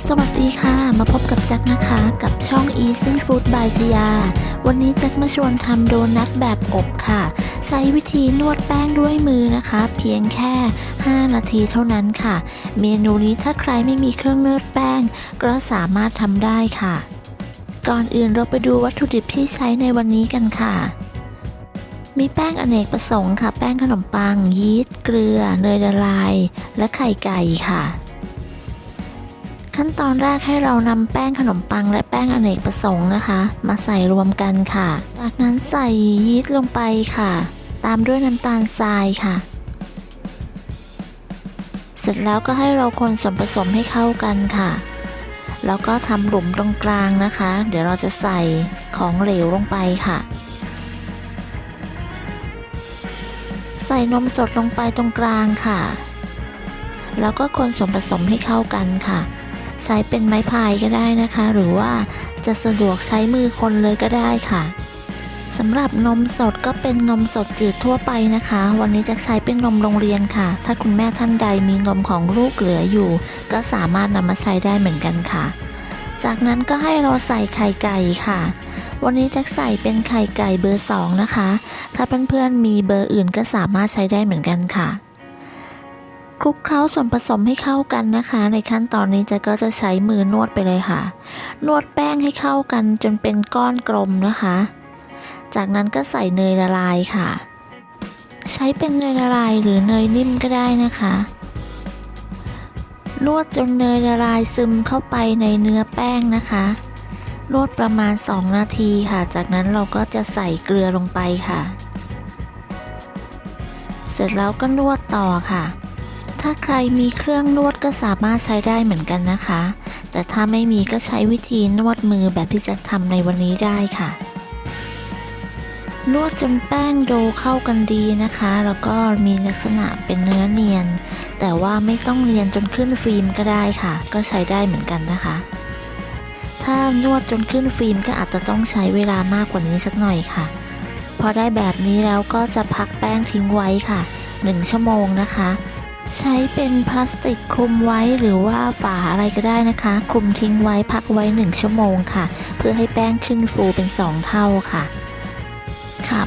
สวัสดีค่ะมาพบกับแจ็คนะคะกับช่อง Easy Food by ชยาวันนี้แจ็คมาชวนทำโดนัทแบบอบค่ะใช้วิธีนวดแป้งด้วยมือนะคะเพียงแค่5นาทีเท่านั้นค่ะเมนูนี้ถ้าใครไม่มีเครื่องนวดแป้งก็สามารถทำได้ค่ะก่อนอื่นเราไปดูวัตถุดิบที่ใช้ในวันนี้กันค่ะมีแป้งอเนกประสงค์ค่ะแป้งขนมปังยีสต์เกลือเนยละลายและไข่ไก่ค่ะขั้นตอนแรกให้เรานำแป้งขนมปังและแป้งอเนกประสงค์นะคะมาใส่รวมกันค่ะจากนั้นใส่ยีสต์ลงไปค่ะตามด้วยน้ำตาลทรายค่ะเสร็จแล้วก็ให้เราคนส่วนผสมให้เข้ากันค่ะแล้วก็ทำหลุมตรงกลางนะคะเดี๋ยวเราจะใส่ของเหลวลงไปค่ะใส่นมสดลงไปตรงกลางค่ะแล้วก็คนส่วนผสมให้เข้ากันค่ะใช้เป็นไม้พายก็ได้นะคะหรือว่าจะสะดวกใช้มือคนเลยก็ได้ค่ะสำหรับนมสดก็เป็นนมสดจืดทั่วไปนะคะวันนี้จะใช้เป็นนมโรงเรียนค่ะถ้าคุณแม่ท่านใดมีนมของลูกเหลืออยู่ก็สามารถนำมาใช้ได้เหมือนกันค่ะจากนั้นก็ให้เราใส่ไข่ไก่ค่ะวันนี้จะใส่เป็นไข่ไก่เบอร์2นะคะถ้าเพื่อนๆมีเบอร์อื่นก็สามารถใช้ได้เหมือนกันค่ะคลุกเคล้าส่วนผสมให้เข้ากันนะคะในขั้นตอนนี้ก็จะใช้มือนวดไปเลยค่ะนวดแป้งให้เข้ากันจนเป็นก้อนกลมนะคะจากนั้นก็ใส่เนยละลายค่ะใช้เป็นเนยละลายหรือเนยนิ่มก็ได้นะคะนวดจนเนยละลายซึมเข้าไปในเนื้อแป้งนะคะนวดประมาณ2นาทีค่ะจากนั้นเราก็จะใส่เกลือลงไปค่ะเสร็จแล้วก็นวดต่อค่ะถ้าใครมีเครื่องนวดก็สามารถใช้ได้เหมือนกันนะคะแต่ถ้าไม่มีก็ใช้วิธีนวดมือแบบที่จะทำในวันนี้ได้ค่ะนวดจนแป้งโดเข้ากันดีนะคะแล้วก็มีลักษณะเป็นเนื้อเนียนแต่ว่าไม่ต้องเนียนจนขึ้นฟิล์มก็ได้ค่ะก็ใช้ได้เหมือนกันนะคะถ้านวดจนขึ้นฟิล์มก็อาจจะต้องใช้เวลามากกว่านี้สักหน่อยค่ะพอได้แบบนี้แล้วก็จะพักแป้งทิ้งไว้ค่ะ1ชั่วโมงนะคะใช้เป็นพลาสติกคลุมไว้หรือว่าฝาอะไรก็ได้นะคะคลุมทิ้งไว้พักไว้1ชั่วโมงค่ะเพื่อให้แป้งขึ้นฟูเป็น2เท่าค่ะ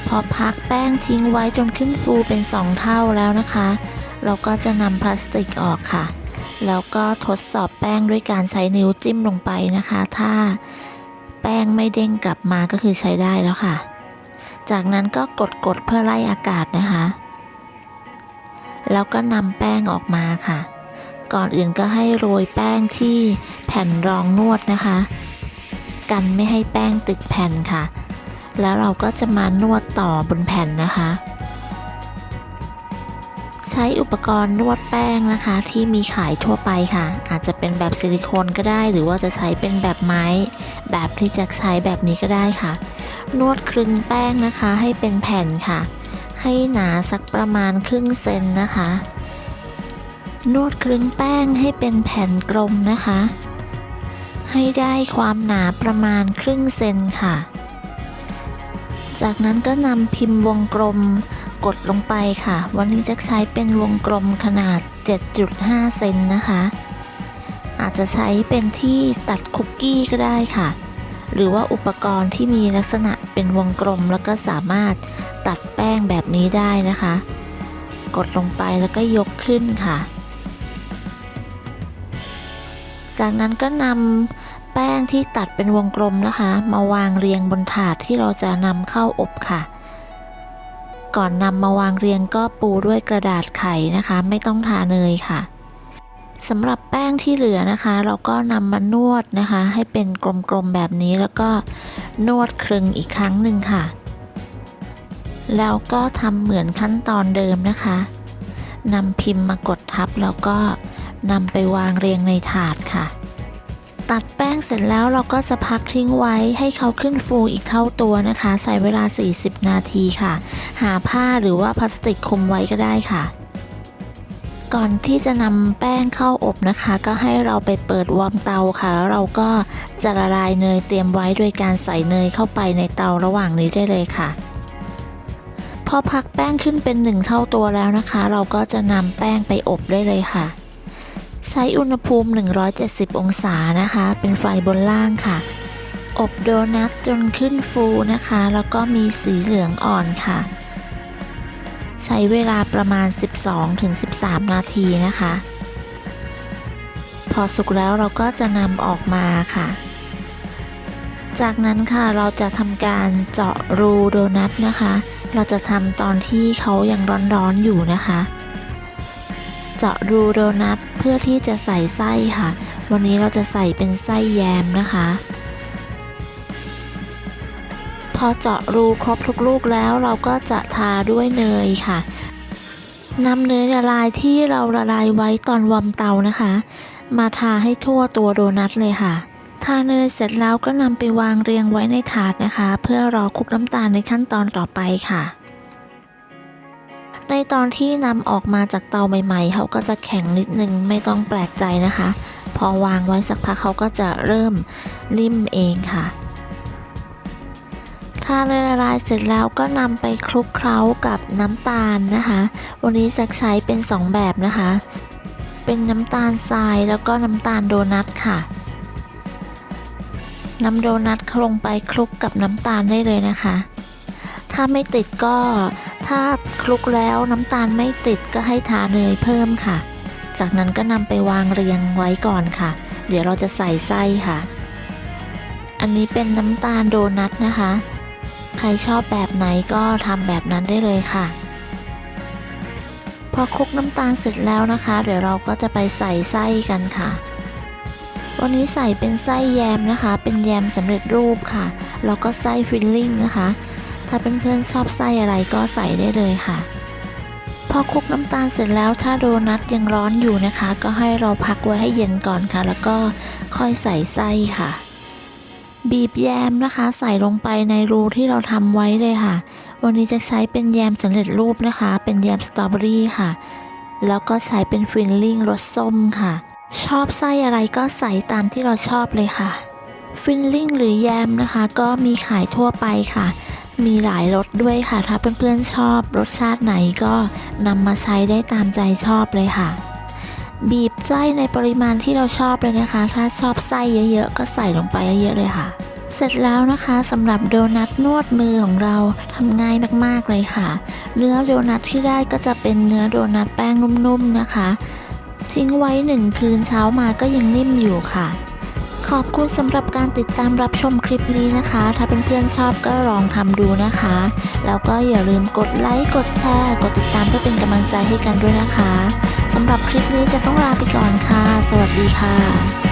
พอพักแป้งทิ้งไว้จนขึ้นฟูเป็น2เท่าแล้วนะคะเราก็จะนำพลาสติกออกค่ะแล้วก็ทดสอบแป้งด้วยการใช้นิ้วจิ้มลงไปนะคะถ้าแป้งไม่เด้งกลับมาก็คือใช้ได้แล้วค่ะจากนั้นก็กดเพื่อไล่อากาศนะคะแล้วก็นำแป้งออกมาค่ะก่อนอื่นก็ให้โรยแป้งที่แผ่นรองนวดนะคะกันไม่ให้แป้งติดแผ่นค่ะแล้วเราก็จะมานวดต่อบนแผ่นนะคะใช้อุปกรณ์นวดแป้งนะคะที่มีขายทั่วไปค่ะอาจจะเป็นแบบซิลิโคนก็ได้หรือว่าจะใช้เป็นแบบไม้แบบที่จะใช้แบบนี้ก็ได้ค่ะนวดคลึงแป้งนะคะให้เป็นแผ่นค่ะให้หนาสักประมาณครึ่งเซนนะคะนวดคลึงแป้งให้เป็นแผ่นกลมนะคะให้ได้ความหนาประมาณครึ่งเซนค่ะจากนั้นก็นำพิมพ์วงกลมกดลงไปค่ะวันนี้จะใช้เป็นวงกลมขนาด 7.5 เซนนะคะอาจจะใช้เป็นที่ตัดคุกกี้ก็ได้ค่ะหรือว่าอุปกรณ์ที่มีลักษณะเป็นวงกลมแล้วก็สามารถตัดแป้งแบบนี้ได้นะคะกดลงไปแล้วก็ยกขึ้นค่ะจากนั้นก็นำแป้งที่ตัดเป็นวงกลมนะคะมาวางเรียงบนถาดที่เราจะนำเข้าอบค่ะก่อนนำมาวางเรียงก็ปูด้วยกระดาษไขนะคะไม่ต้องทาเนยค่ะสำหรับแป้งที่เหลือนะคะเราก็นำมานวดนะคะให้เป็นกลมๆแบบนี้แล้วก็นวดคลึงอีกครั้งหนึ่งค่ะแล้วก็ทำเหมือนขั้นตอนเดิมนะคะนำพิมพ์มากดทับแล้วก็นำไปวางเรียงในถาดค่ะตัดแป้งเสร็จแล้วเราก็จะพักทิ้งไว้ให้เขาขึ้นฟูอีกเท่าตัวนะคะใช้เวลา40นาทีค่ะหาผ้าหรือว่าพลาสติกคลุมไว้ก็ได้ค่ะก่อนที่จะนำแป้งเข้าอบนะคะก็ให้เราไปเปิดวอร์มเตาค่ะแล้วเราก็จะละลายเนยเตรียมไว้โดยการใส่เนยเข้าไปในเตาระหว่างนี้ได้เลยค่ะพอพักแป้งขึ้นเป็น1เท่าตัวแล้วนะคะเราก็จะนำแป้งไปอบได้เลยค่ะ ใช้อุณหภูมิ170องศานะคะเป็นไฟบนล่างค่ะอบโดนัทจนขึ้นฟูนะคะแล้วก็มีสีเหลืองอ่อนค่ะใช้เวลาประมาณ 12-13 นาทีนะคะพอสุกแล้วเราก็จะนำออกมาค่ะจากนั้นค่ะเราจะทำการเจาะรูโดนัทนะคะเราจะทำตอนที่เขายังร้อนๆอยู่นะคะเจาะรูโดนัทเพื่อที่จะใส่ไส้ค่ะวันนี้เราจะใส่เป็นไส้แยมนะคะพอเจาะรูครบทุกลูกแล้วเราก็จะทาด้วยเนยค่ะนำเนยละลายที่เราละลายไว้ตอนวอร์มเตานะคะมาทาให้ทั่วตัวโดนัทเลยค่ะทาเนยเสร็จแล้วก็นำไปวางเรียงไว้ในถาดนะคะเพื่อรอคลุกน้ำตาลในขั้นตอนต่อไปค่ะในตอนที่นำออกมาจากเตาใหม่ๆเขาก็จะแข็งนิดนึงไม่ต้องแปลกใจนะคะพอวางไว้สักพักเขาก็จะเริ่มนิ่มเองค่ะทาเนยละลายเสร็จแล้วก็นำไปคลุกเคล้ากับน้ำตาลนะคะวันนี้จะใช้เป็น2แบบนะคะเป็นน้ำตาลทรายแล้วก็น้ำตาลโดนัทค่ะนำโดนัทลงไปคลุกกับน้ำตาลได้เลยนะคะถ้าไม่ติดก็ถ้าคลุกแล้วน้ำตาลไม่ติดก็ให้ทาเนยเพิ่มค่ะจากนั้นก็นำไปวางเรียงไว้ก่อนค่ะเดี๋ยวเราจะใส่ไส้ค่ะอันนี้เป็นน้ำตาลโดนัทนะคะใครชอบแบบไหนก็ทำแบบนั้นได้เลยค่ะพอคลุกน้ำตาลเสร็จแล้วนะคะเดี๋ยวเราก็จะไปใส่ไส้กันค่ะวันนี้ใส่เป็นไส้แยมนะคะเป็นแยมสำเร็จรูปค่ะแล้วก็ไส้ฟิลลิ่งนะคะถ้าเพื่อนๆชอบไส้อะไรก็ใส่ได้เลยค่ะพอคลุกน้ำตาลเสร็จแล้วถ้าโดนัทยังร้อนอยู่นะคะก็ให้เราพักไว้ให้เย็นก่อนค่ะแล้วก็ค่อยใส่ไส้ค่ะบีบแยมนะคะใส่ลงไปในรูที่เราทำไว้เลยค่ะวันนี้จะใช้เป็นแยมสำเร็จรูปนะคะเป็นแยมสตรอเบอรี่ค่ะแล้วก็ใช้เป็นฟิลลิ่งรสส้มค่ะชอบไส้อะไรก็ใส่ตามที่เราชอบเลยค่ะฟิลลิ่งหรือแยมนะคะก็มีขายทั่วไปค่ะมีหลายรสด้วยค่ะถ้าเพื่อนๆชอบรสชาติไหนก็นำมาใช้ได้ตามใจชอบเลยค่ะบีบไส้ในปริมาณที่เราชอบเลยนะคะถ้าชอบไส้เยอะๆก็ใส่ลงไปเยอะๆเลยค่ะเสร็จแล้วนะคะสำหรับโดนัทนวดมือของเราทำง่ายมากๆเลยค่ะเนื้อโดนัทที่ได้ก็จะเป็นเนื้อโดนัทแป้งนุ่มๆนะคะทิ้งไว้1 คืนเช้ามาก็ยังนิ่มอยู่ค่ะขอบคุณสำหรับการติดตามรับชมคลิปนี้นะคะถ้าเพื่อนๆชอบก็ลองทำดูนะคะแล้วก็อย่าลืมกดไลค์กดแชร์กดติดตามเพื่อเป็นกำลังใจให้กันด้วยนะคะสำหรับคลิปนี้จะต้องลาไปก่อนค่ะสวัสดีค่ะ